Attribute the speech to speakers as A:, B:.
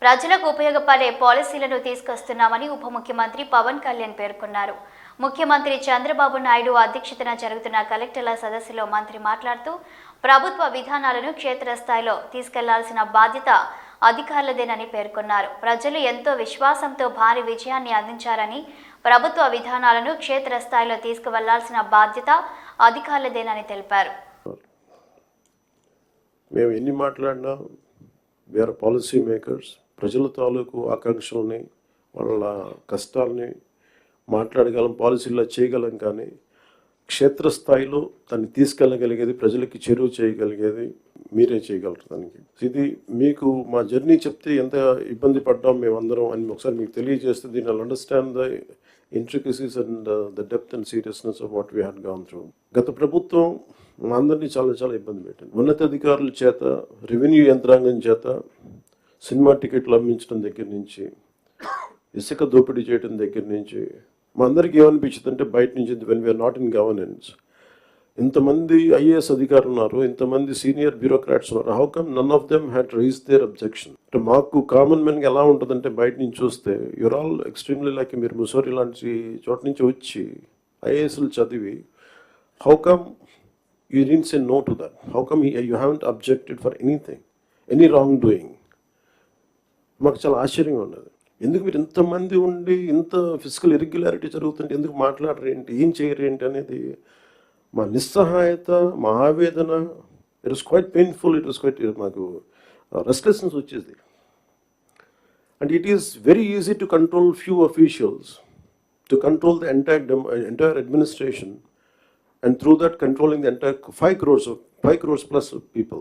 A: ప్రజలకు ఉపయోగపడే పాలసీలను తీసుకొస్తున్నామని ఉప ముఖ్యమంత్రి పవన్ కళ్యాణ్ పేర్కొన్నారు. ముఖ్యమంత్రి చంద్రబాబు నాయుడు అధ్యక్షతన జరుగుతున్న కలెక్టర్ల సదస్సులో మంత్రి మాట్లాడుతూ ప్రభుత్వ విధానాలను క్షేత్రస్థాయిలో తీసుకెళ్లాల్సిన బాధ్యత అధికారులదేనని పేర్కొన్నారు. ప్రజలు ఎంతో విశ్వాసంతో భారీ విజయాన్ని అందించారని ప్రభుత్వ విధానాలను క్షేత్రస్థాయిలో తీసుకువెళ్లాల్సిన బాధ్యత అధికారులదేనని తెలిపారు.
B: మేము ఎన్ని మాట్లాడినా వేరే పాలసీ మేకర్స్ ప్రజల తాలూకు ఆకాంక్షల్ని వాళ్ళ కష్టాలని మాట్లాడగలం, పాలసీల్లో చేయగలం, కానీ క్షేత్రస్థాయిలో దాన్ని తీసుకెళ్ళగలిగేది, ప్రజలకి చేరువ చేయగలిగేది మీరే చేయగలరు. దానికి ఇది మీకు మా జర్నీ చెప్తే ఎంత ఇబ్బంది పడ్డాం మేమందరం అని ఒకసారి మీకు తెలియజేస్తే దీన్ని understand the intricacies and the depth and seriousness of what we had gone through. గత ప్రభుత్వం మా అందరినీ చాలా చాలా ఇబ్బంది పెట్టింది. ఉన్నతాధికారుల చేత, రెవెన్యూ యంత్రాంగం చేత సినిమా టికెట్లు అమ్మించడం దగ్గర నుంచి, ఇసుక దోపిడీ చేయడం దగ్గర నుంచి మా అందరికీ ఏమనిపించింది అంటే బయట నుంచి when we're not in governance, ఇంతమంది ఐఏఎస్ అధికారులు ఉన్నారు, ఇంతమంది సీనియర్ బ్యూరోక్రాట్స్ ఉన్నారు, how come none of them had raise their objection. అంటే మాకు కామన్ మెన్కి ఎలా ఉంటుందంటే బయట నుంచి చూస్తే యూర్ ఆల్ ఎక్స్ట్రీమ్లీ లైక్ మీరు ముసోరి లాంటి చోట నుంచి వచ్చి ఐఏఎస్లు చదివి how come you didn't say no to that? How come you haven't objected for anything, any wrongdoing? మాకు చాలా ఆశ్చర్యంగా ఉన్నది. ఎందుకు మీరు ఇంతమంది ఉండి ఇంత ఫిజికల్ ఇర్రెగ్యులారిటీ జరుగుతుంటే ఎందుకు మాట్లాడరేంటి, ఏం చేయరేంటి అనేది మా నిస్సహాయత, మా ఆవేదన. It was quite painful, it was quite, మాకు రెస్ట్లెస్నెస్ వచ్చేది. And it is very easy to control few officials, to control the entire administration, and through that controlling the entire 5 crores plus of people.